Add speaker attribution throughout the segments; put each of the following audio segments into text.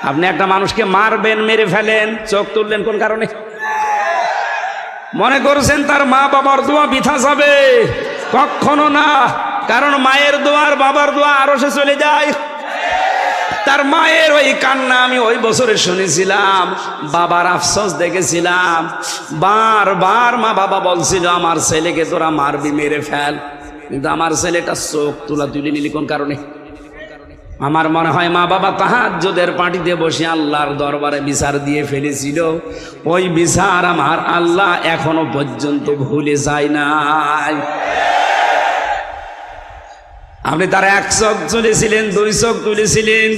Speaker 1: আপনি একটা মানুষকে মারবেন, মেরে ফেলেন, চোখ তুললেন কোন কারণে? মনে করছেন তার মা বাবার দোয়া বৃথা যাবে? কখনো না। কারণ মায়ের দোয়া আর বাবার দোয়া আরো সে চলে যায়। তার মায়ের ওই কান্না আমি ওই বছরে শুনেছিলাম, বাবার আফসোস দেখেছিলাম। বারবার মা বাবা বলছিল আমার ছেলেকে তোরা মারবি, মেরে ফেল, কিন্তু আমার ছেলেটা চোখ তুলে নিলি কোন কারণে? আমার মনে হয় মা বাবা তাহাজ্জুদের পাটিতে বসে আল্লাহর দরবারে বিচার দিয়ে ফেলেছিল। ওই বিচার আমার আল্লাহ এখনো পর্যন্ত ভুলে যায় নাই। আপনি তার এক চোখ তুলেছিলেন, দুই চোখ তুলেছিলেন,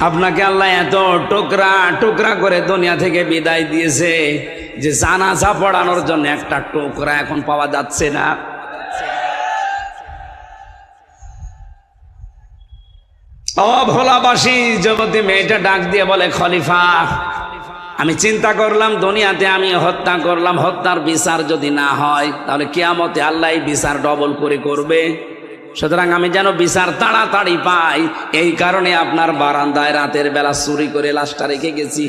Speaker 1: আপনাকে আল্লাহ এত টুকরা টুকরা করে দুনিয়া থেকে বিদায় দিয়েছে যে জানাজা পড়ানোর জন্য একটা টুকরা এখন পাওয়া যাচ্ছে না। ভোলাবাসী যুবতী মেয়েটা ডাক দিয়ে বলে, খলিফা আমি চিন্তা করলাম দুনিয়াতে আমি হত্যা করলাম, হত্যার বিচার যদি না হয় তাহলে কিয়ামতে আল্লাহ বিচার ডবল করে করবে। সুতরাং আমি যেন বিচার তাড়াতাড়ি পাই, এই কারণে আপনার বারান্দায় রাতের বেলা চুরি করে লাশটা রেখে গেছি।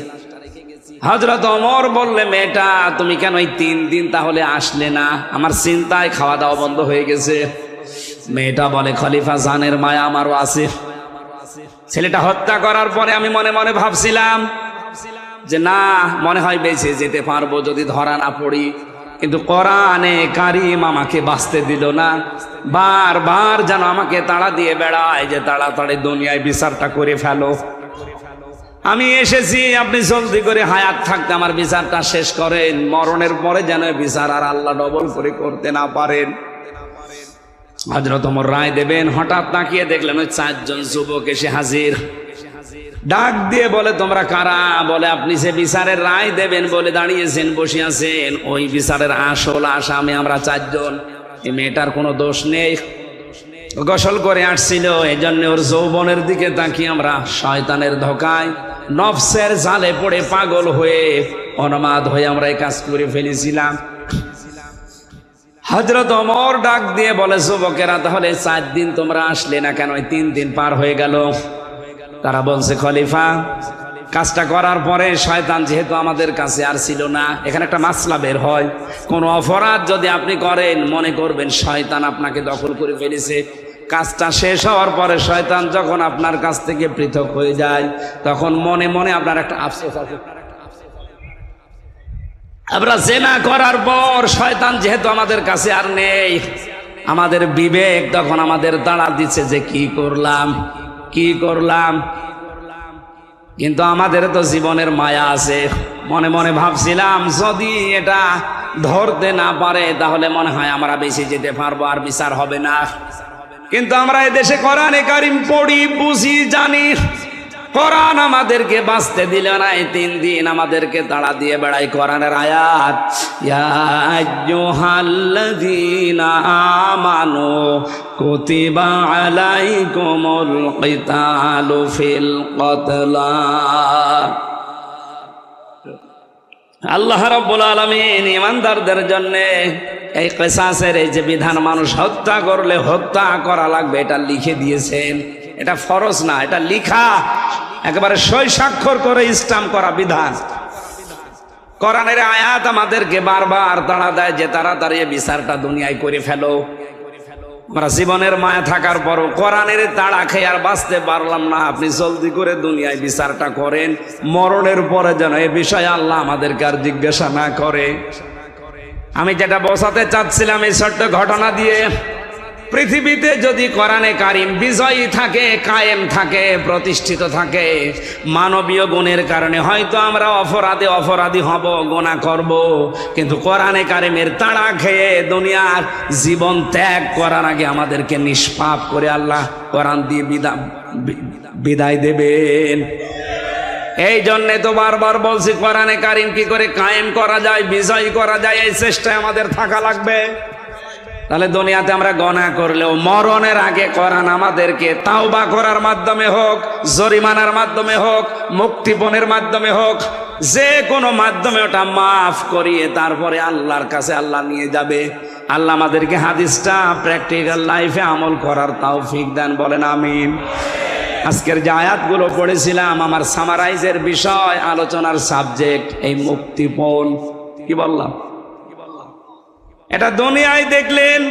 Speaker 1: হযরত ওমর বললে, মেয়েটা তুমি কেন এই 3 দিন তাহলে আসলে না? আমার চিন্তায় খাওয়া দাওয়া বন্ধ হয়ে গেছে। মেয়েটা বলে, খলিফা জানের মায়া আমারও আছে। ছেলেটা হত্যা করার পরে আমি মনে মনে ভাবছিলাম যে না, মনে হয় বেঁচে যেতে পারবো যদি ধরা না পড়ি, কিন্তু কোরআনে কারীম আমাকে বাঁচতে দিল না। বারবার যেন আমাকে তাড়া দিয়ে বেড়ায় যে তাড়াতাড়ি দুনিয়ায় বিচারটা করে ফেলো। আমি এসেছি, আপনি জলদি করে হায়াত থাকতে আমার বিচারটা শেষ করেন, মরণের পরে যেন বিচার আর আল্লাহ ডবল করে করতে না পারেন। হযরত ওমর রায় দেবেন, হঠাৎ তাকিয়ে দেখলেন ওই 4 জন যুবক এসে হাজির। ডাক দিয়ে বলে, তোমরা কারা? বলে, আপনি যে বিচারের রায় দেবেন বলে দাঁড়িয়েছেন, বসে আছেন, ওই বিচারের আসল আসামি আমরা 4 জন। এই মেয়েটার কোনো দোষ নেই, গোসল করে আসছিল, এই জন্য ওর যৌবনের দিকে তাকিয়ে আমরা শয়তানের ধোকায় নফসের জালে পড়ে পাগল হয়ে উন্মাদ হয়ে আমরা এই কাজ করে ফেলেছিলাম। হযরত ওমর ডাক দিয়ে বলে, যুবকেরা তাহলে 4 দিন তোমরা আসলে না কেন? 3 দিন পার হয়ে গেল। তারা বলছে, খলিফা কাজটা করার পরে শয়তান যেহেতু আমাদের কাছে আর ছিল না, এখানে একটা মাসলা বের হয়, কোন অপরাধ যদি আপনি করেন মনে করবেন শয়তান আপনাকে দখল করে ফেলেছে, কাজটা শেষ হওয়ার পরে শয়তান যখন আপনার কাছ থেকে পৃথক হয়ে যায় তখন মনে মনে আপনার একটা আফসোস আছে। আমরা জেনা করার পর শয়তান যেহেতু আমাদের কাছে আর নেই, আমাদের বিবেক তখন আমাদের তাড়া দিচ্ছে যে কি করলাম। কিন্তু আমাদের তো জীবনের মায়া আছে। মনে মনে ভাবছিলাম যদি এটা ধরতে না পারে তাহলে মনে হয় আমরা বেঁচে যেতে পারবো, আর বিচার হবে না। কিন্তু আমরা এদেশে কোরআনে কারীম পড়ি, বুঝি, জানি, কোরআন আমাদেরকে বাঁচতে দিল না। এই 3 দিন আমাদেরকে তাড়া দিয়ে বেড়াই কোরআনের আয়াত, ইয়া আইয়ুহাল্লাযীনা আমানু কুতিবা আলাইকুমুল কিতালু ফিল কতলা। আল্লাহ রাব্বুল আলামিন ঈমানদারদের জন্য এই কিসাসের এই যে বিধান, মানুষ হত্যা করলে হত্যা করা লাগবে, এটা লিখে দিয়েছেন। এটা ফরজ না, এটা লিখা, একেবারে সই স্বাক্ষর করে স্টাম্প করা বিধান। কোরআনের আয়াত আমাদেরকে বারবার তাড়া দেয় যে তাড়াতাড়ি বিচারটা দুনিয়ায় করে ফেলো। আমরা জীবনের মায়া থাকার পরও কোরআনের তাড়া খেয়ে আর বাঁচতে পারলাম না। আপনি জলদি করে দুনিয়ায় বিচারটা করেন, মরণের পরে যেন এ বিষয়ে আল্লাহ আমাদেরকে আর জিজ্ঞাসা না করে। আমি যেটা বোঝাতে চাচ্ছিলাম এই ছোট্ট ঘটনা দিয়ে, পৃথিবীতে যদি কোরআনে কারীম বিজয়ী থাকে, কায়েম থাকে, প্রতিষ্ঠিত থাকে, মানবীয় গুণের কারণে হয়তো আমরা অপরাধী হব, গুনাহ করব, কিন্তু কোরআনে কারীমের তাড়া খেয়ে দুনিয়ার জীবন ত্যাগ করার আগে আমাদেরকে নিষ্পাপ করে আল্লাহ কোরআন দিয়ে বিদায় দেবেন। এই জন্যে তো বারবার বলছি কোরআনে কারীম কি করে কায়েম করা যায়, বিজয়ী করা যায়, এই চেষ্টায় আমাদের থাকা লাগবে। তাহলে দুনিয়াতে আমরা গুনাহ করলেও মরণের আগে কোরআন আমাদেরকে তাওবা করার মাধ্যমে হোক, জরিমানার মাধ্যমে হোক, মুক্তিপণের মাধ্যমে হোক, যে কোনো মাধ্যমে ওটা মাফ করিয়ে তারপরে আল্লাহর কাছে আল্লাহ নিয়ে যাবে। আল্লাহ আমাদেরকে হাদিসটা প্র্যাকটিক্যাল লাইফে আমল করার তৌফিক দেন, বলেন আমিন। আজকের যে আয়াতগুলো পড়েছিলাম আমার সামারাইজের বিষয়, আলোচনার সাবজেক্ট এই মুক্তিপণ। কি বললাম? এটা দুনিয়ায় দেখলেন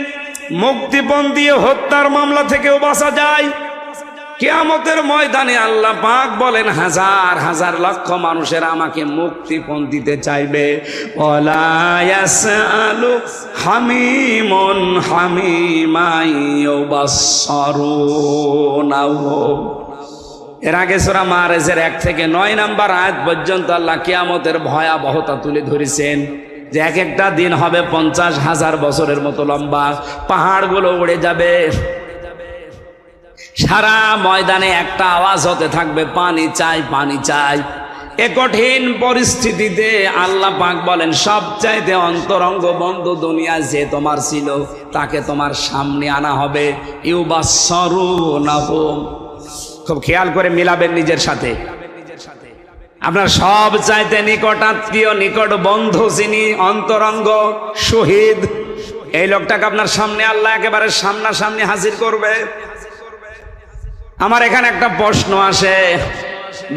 Speaker 1: মুক্তিপণ দিয়ে হত্যার মামলা থেকেও বাঁচা যায়। কিয়ামতের ময়দানে আল্লাহ পাক বলেন হাজার হাজার লক্ষ মানুষের আমাকে মুক্তিপণ দিতে চাইবে। ওয়ালা ইয়াসআলু হামিমুন হামিমান ইউবাসসারুনাহু। এর আগে সূরা মাআরিজের 1 থেকে 9 নম্বর আয়াত পর্যন্ত আল্লাহ কিয়ামতের ভয়াবহতা তুলে ধরেছেন যে এক একটা দিন হবে 50,000 বছরের মতো লম্বা, পাহাড়গুলো উড়ে যাবে, সারা ময়দানে একটা আওয়াজ হতে থাকবে পানি চাই পানি চাই। এ কঠিন পরিস্থিতিতে আল্লাহ পাক বলেন সবচাইতে অন্তরঙ্গ বন্ধু দুনিয়া যে তোমার ছিল তাকে তোমার সামনে আনা হবে। ইউবাসসারুনাহু, খুব খেয়াল করে মিলাবেন নিজের সাথে। আপনার সব চাইতে নিকটাত্মীয় নিকট বন্ধু যিনি, অন্তরঙ্গ শহীদ, এই লোকটাকে আপনার সামনে আল্লাহ একেবারে সামনাসামনি হাজির করবে। আমার এখানে একটা প্রশ্ন আসে,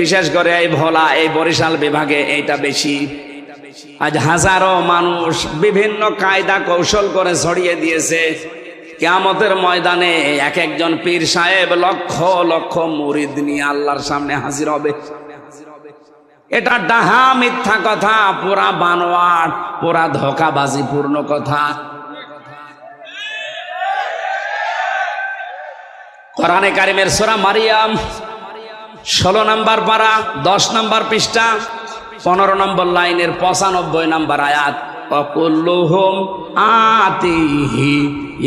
Speaker 1: বিশেষ করে এই ভোলা এই বরিশাল বিভাগে এইটা বেশি। আজ হাজারো মানুষ বিভিন্ন কায়দা কৌশল করে ছড়িয়ে দিয়েছে কিয়ামতের ময়দানে এক একজন পীর সাহেব লক্ষ লক্ষ মুরিদ নিয়ে আল্লাহর সামনে হাজির হবে। এটা ডাহা মিথ্যা কথা, পুরা বানোয়াট, পুরা ধোঁকাবাজি পূর্ণ কথা। কোরআনে কারিমের সূরা মারিয়াম 16 নম্বর পারা 10 নম্বর পৃষ্ঠা 15 নম্বর লাইনের 95 নম্বর আয়াত, ওয়াকুল্লুহুম আতিহি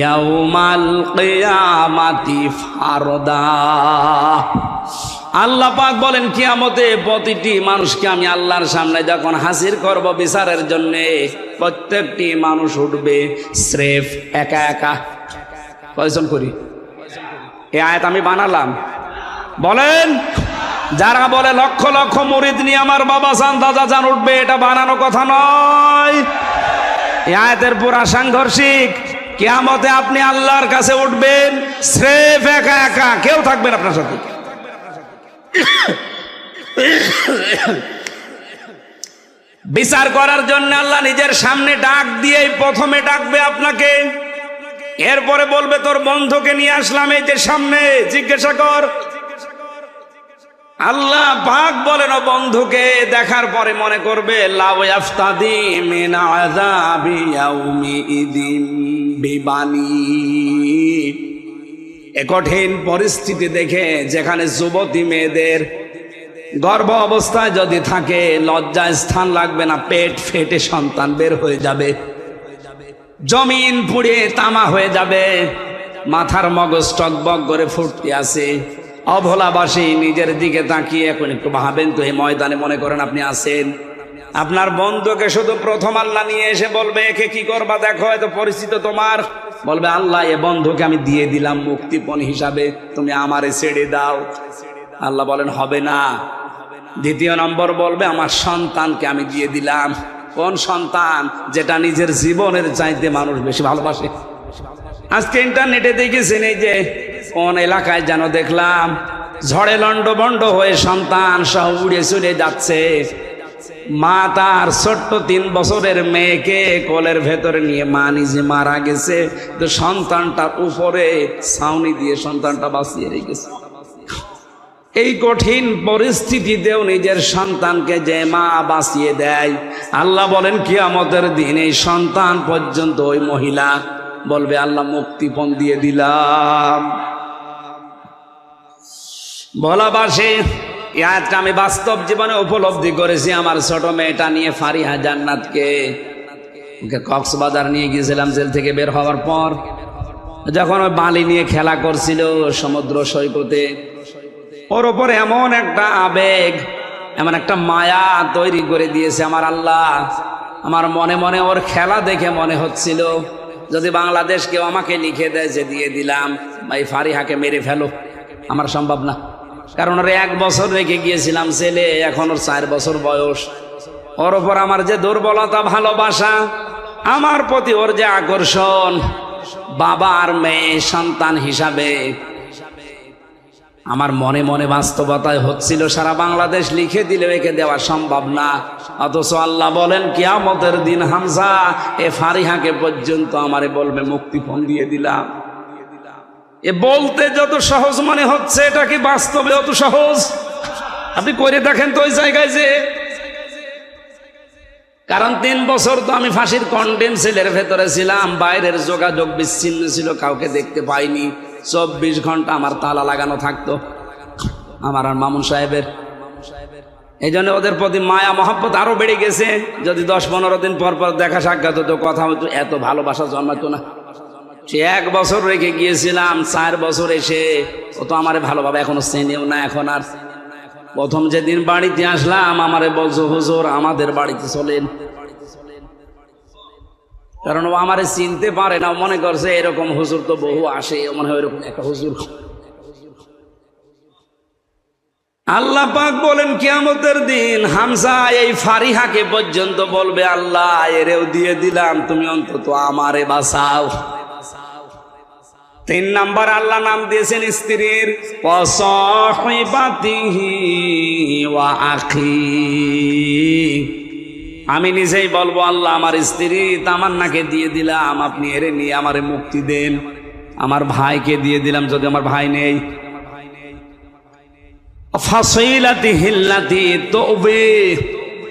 Speaker 1: ইয়াউমাল কিয়ামাতি ফারদা। আল্লাহ পাক বলেন কিয়ামতে প্রতিটি মানুষকে আমি আল্লাহর সামনে যখন হাজির করব বিচারের জন্য, প্রত্যেকটি মানুষ উঠবে স্রেফ একা একা। কয়জন করি? এই আয়াত আমি বানালাম। বলেন, যারা বলে লক্ষ লক্ষ মুরিদ নিয়ে আমার বাবা জান দাদা জান উঠবে, এটা বানানো কথা নয়। এই আয়াতের পুরা সাংঘর্ষিক। কিয়ামতে আপনি আল্লাহর কাছে উঠবেন স্রেফ একা একা, কেউ থাকবেন আপনার সাথে। বিচার করার জন্য আল্লাহ নিজের সামনে ডাক দিয়ে প্রথমে ডাকবে আপনাকে, এরপরে বলবে তোর বন্ধুকে নিয়ে আসলাম এই যে সামনে, জিজ্ঞাসা কর। আল্লাহ পাক বলেন ও বন্ধুকে দেখার পরে মনে করবে লাউ ইয়াফতাদি মিন আযাবি ইয়াউমিইদিন বিবানি। এ কঠিন পরিস্থিতি দেখে যেখানে যুবতী মেয়েদের গর্ভ অবস্থায় যদি থাকে লজ্জায় স্থান লাগবে না, পেট ফেটে সন্তান বের হয়ে যাবে, জমিন পুড়ে তামা হয়ে যাবে, মাথার মগজ টকবক করে ফুটতে আছে। অভোলাবাসী নিজের দিকে তাকিয়ে এখন একটু ভাবেন তো, এই ময়দানে মনে করেন আপনি আছেন, আপনার বন্ধুকে শুধু প্রথম আল্লাহ নিয়ে এসে বলবে একে কি করবা দেখো, এত পরিচিত তোমার, বলবে আল্লাহ এ বন্ধুকে আমি দিয়ে দিলাম মুক্তিপণ হিসাবে, তুমি আমারে ছেড়ে দাও। আল্লাহ বলেন হবে না। দ্বিতীয় নম্বর বলবে আমার সন্তানকে আমি দিয়ে দিলাম। কোন সন্তান? যেটা নিজের জীবনের চাইতে মানুষ বেশি ভালোবাসে। আজকে ইন্টারনেটে দেখেছেন এই যে কোন এলাকায় যেন দেখলাম ঝড়ে লন্ডভন্ড হয়ে সন্তান সহ উড়ে চলে যাচ্ছে, মা তার ছোট্ট 3 বছরের মেয়েকে কোলের ভেতরে নিয়ে মা নিজে মারা গেছে, তো সন্তানটার উপরে ছাউনি দিয়ে সন্তানটা বাঁচিয়ে রেখেছে। এই কঠিন পরিস্থিতিতেও নিজের সন্তানকে যে মা বাঁচিয়ে দেয়, আল্লাহ বলেন কিয়ামতের দিন এই সন্তান পর্যন্ত ওই মহিলা বলবে আল্লাহ মুক্তিপণ দিয়ে দিলাম। বলাবাসে এই আয়াতটা আমি বাস্তব জীবনে উপলব্ধি করেছি। আমার ছোট মেয়েটা নিয়ে ফারিহা জান্নাতকে ওকে কক্সবাজার নিয়ে গিয়েছিলাম জেল থেকে বের হওয়ার পর, যখন ওই বালি নিয়ে খেলা করছিল সমুদ্র সৈকতে, ওর ওপরে এমন একটা আবেগ, এমন একটা মায়া তৈরি করে দিয়েছে আমার আল্লাহ। আমার মনে মনে ওর খেলা দেখে মনে হচ্ছিল যদি বাংলাদেশ কেউ আমাকে লিখে দেয় যে দিয়ে দিলাম ভাই ফারিহাকে মেরে ফেলো, আমার সম্ভব না। কারণ ওর 1 বছর রেখে গিয়েছিলাম ছেলে, এখন ওর 4 বছর বয়স। ওর ওপর আমার যে দুর্বলতা, ভালোবাসা, আমার প্রতি ওর যে আকর্ষণ, বাবা আর মেয়ে সন্তান হিসাবে আমার মনে মনে বাস্তবতায় হচ্ছিল সারা বাংলাদেশ লিখে দিলে একে দেওয়া সম্ভব না, অথচ আল্লাহ বলেন কিয়ামতের দিন হামজা এ ফারিহাকে পর্যন্ত আমারে বলবে মুক্তিপণ দিয়ে দিলাম। এ বলতে যত সহজ মনে হচ্ছে, এটা কি বাস্তবে অত সহজ? আপনি করে দেখেন তো ওই জায়গায় যে, কারণ 3 বছর তো আমি ফাঁসির কন্ডেম সেলের ভেতরে ছিলাম, বাইরের যোগাযোগ বিচ্ছিন্ন ছিল, কাউকে দেখতে পাইনি। 24 ঘন্টা আমার তালা লাগানো থাকতো, আমার আর মামুন সাহেবের। এই জন্য ওদের প্রতি মায়া মহব্বত আরো বেড়ে গেছে। যদি 10-15 দিন পর পর দেখা সাক্ষাৎ হতো, কথা হতো, এত ভালোবাসা জন্মাতো না। সে 1 বছর রেখে গিয়েছিলাম, 4 বছর এসে ও তো আমারে ভালোভাবে এখনো চেনেও না। এখন আর প্রথম যেদিন বাড়িতে আসলাম আমারে বলছো হুজুর আমাদের বাড়িতে চলেন, কারণ ও আমারে চিনতে পারে না, মনে করছে এরকম হুজুর তো বহু আসে, মনে হয় এরকম একটা হুজুর। আল্লাহ পাক বলেন কিয়ামতের দিন হামজা এই ফারিহাকে পর্যন্ত বলবে আল্লাহ এরেও দিয়ে দিলাম, তুমি অন্তত আমারে বাঁচাও। 3 নাম্বার আল্লাহ নাম দিয়েছেন স্ত্রীর, ওয়াসাহিবাতিহি ওয়া আখি। আমি নিজেই বলবো আল্লাহ আমার স্ত্রী তামান্নাকে দিয়ে দিলাম, আপনি এরে নিয়ে আমারে মুক্তি দেন। আমার ভাইকে দিয়ে দিলাম যদি আমার ভাই নেই। ফাসিলাতি হিল্লাতি তওবে,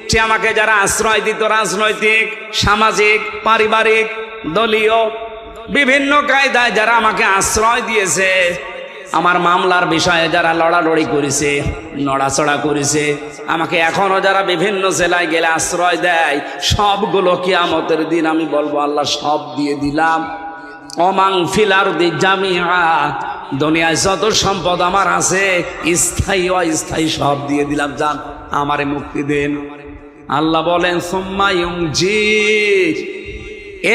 Speaker 1: সে আমাকে যারা আশ্রয় দিত, রাজনৈতিক, সামাজিক, পারিবারিক, দলীয় বিভিন্ন কায়দায় যারা আমাকে আশ্রয় দিয়েছে, আমার মামলার বিষয়ে যারা লড়ালড়ি করেছে, নড়াচড়া করেছে, আমাকে এখনো যারা বিভিন্ন জেলায় গেলে আশ্রয় দেয়, সবগুলো কিয়ামতের দিন আমি বলবো আল্লাহ সব দিয়ে দিলাম। ওমাং ফিল আরদি জামিআ, দুনিয়ায় যত সম্পদ আমার আছে স্থায়ী অস্থায়ী সব দিয়ে দিলাম, যান আমারে মুক্তি দেন। আল্লাহ বলেন সুম্মা ইউনজি,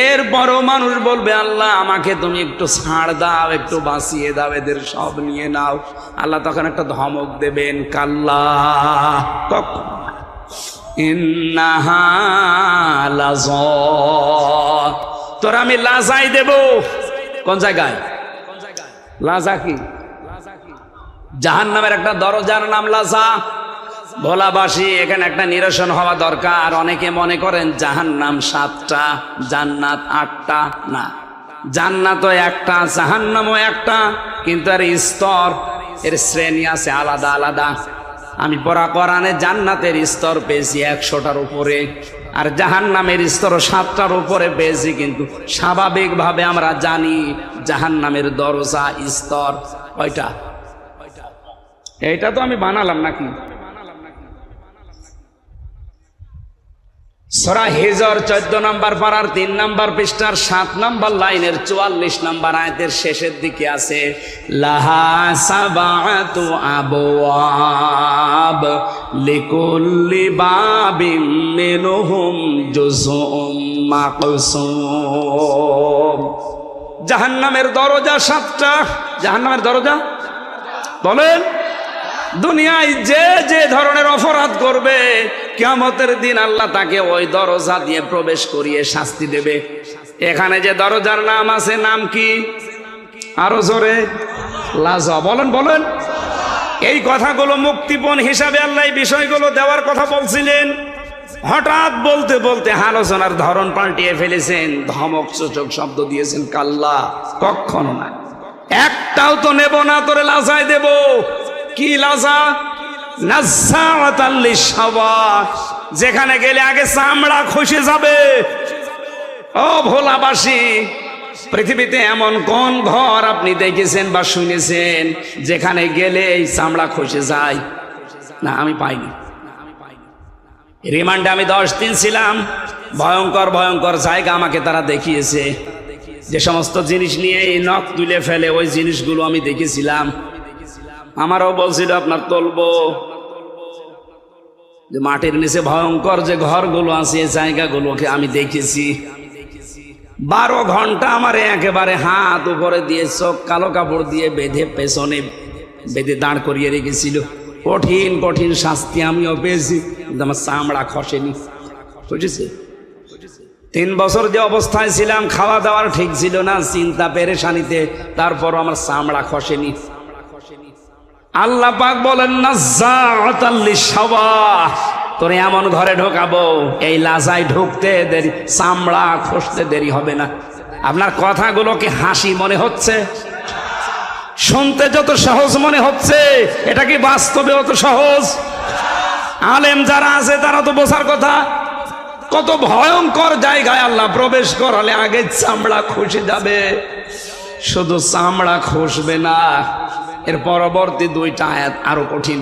Speaker 1: এরপরও মানুষ বলবে আল্লাহ আমাকে তুমি একটু ছাড় দাও, একটু বাঁচিয়ে দাও, এদের সব নিয়ে নাও। আল্লাহ তখন একটা ধমক দেবেন, কাল্লা ইন্নাহা লাযা, তোর আমি লাজাই দেব। কোন জায়গায় লাজা? কি জাহান্নামের একটা দরজার নাম লাজা। ভোলাবাসী এখানে একটা নিরসন হওয়া দরকার। অনেকে মনে করেন জাহান্নাম 7টা, জান্নাত 8টা। না, জান্নাতও একটা, জাহান্নামও একটা, কিন্তু এর স্তর, এর শ্রেণী আছে আলাদা আলাদা। আমি পড়া কোরআনে জান্নাতের স্তর পেয়েছি 100টার উপরে, আর জাহান্নামের স্তর 7টার উপরে পেয়েছি। কিন্তু স্বাভাবিকভাবে আমরা জানি জাহান্নামের দরজা স্তর কয়টা? এইটা তো আমি বানালাম নাকি? সূরা হিজর 14 নম্বর পারার 3 নম্বর পৃষ্ঠার 7 নম্বর লাইনের 44 নম্বর আয়াতের শেষের দিকে আছে, লাহা সাবাতু আবওয়াব লিকুল্লি বাবিম মিনহুম জুজউম মাকসুম। জাহান্নামের দরজা 7টা। জাহান্নামের দরজা বলেন, দুনিয়ায় যে যে ধরনের অপরাধ করবে কিয়ামতের দিন আল্লাহ তাকে ওই দরজা দিয়ে প্রবেশ করিয়ে শাস্তি দেবে। এখানে যে দরজার নাম আছে, নাম কি? আরো জোরে, লাজা। বলেন বলেন। এই কথাগুলো মুক্তিপণ হিসাবে আল্লাহ এই বিষয়গুলো দেওয়ার কথা বলছিলেন। হঠাৎ বলতে বলতে আলোচনার ধরন পাল্টিয়ে ফেলেছেন, ধমক সূচক শব্দ দিয়েছেন, কাল্লা, কখনো না, একটাও তো নেব না, তোরে লাজায় দেব। কি লাজা? নাযাআতাল লিশাওয়া, যেখানে গেলে আগে চামড়া খসে যাবে। ও ভোলাবাসী, পৃথিবীতে এমন কোন ঘর আপনি দেখেছেন বা শুনেছেন যেখানে গেলে এই চামড়া খসে যায়? না, আমি পাইনি। রিমান্ডে আমি 10 দিন ছিলাম। ভয়ঙ্কর ভয়ঙ্কর জায়গা আমাকে তারা দেখিয়েছে। যে সমস্ত জিনিস নিয়ে এই নখ তুলে ফেলে, ওই জিনিসগুলো আমি দেখেছিলাম। আমারও বলছিল আপনার তুলবো, যে মাটির নিচে ভয়ঙ্কর যে ঘরগুলো আছে, জায়গাগুলোকে আমি দেখেছি। 12 ঘন্টা আমারে একেবারে হাত উপরে দিয়ে চোখ কালো কাপড় দিয়ে বেঁধে পেছনে বেঁধে দাঁড় করিয়ে রেখেছিল। কঠিন কঠিন শাস্তি আমিও পেয়েছি, কিন্তু আমার চামড়া খসেনি। বুঝেছি? 3 বছর যে অবস্থায় ছিলাম, খাওয়া দাওয়ার ঠিক ছিল না, চিন্তা পেরেশানিতে, তারপরও আমার চামড়া খসেনি। আল্লাহ পাক বলেন নাজ্জাআতাল লিশাওয়া, তোরে এমন ঘরে ঢোকাবো এই লাজায় ঢুকতে দেরি, চামড়া খসতে দেরি হবে না। আপনার কথাগুলো কি হাসি মনে হচ্ছে? শুনতে যত সহজ মনে হচ্ছে, এটা কি বাস্তবে অত সহজ? আলেম যারা আছে তারা তো বোঝার কথা। কত ভয়ঙ্কর জায়গায় আল্লাহ প্রবেশ করালে আগে চামড়া খসে যাবে। শুধু চামড়া খসবে না, এর পরবর্তী দুইটা আয়াত আরো কঠিন।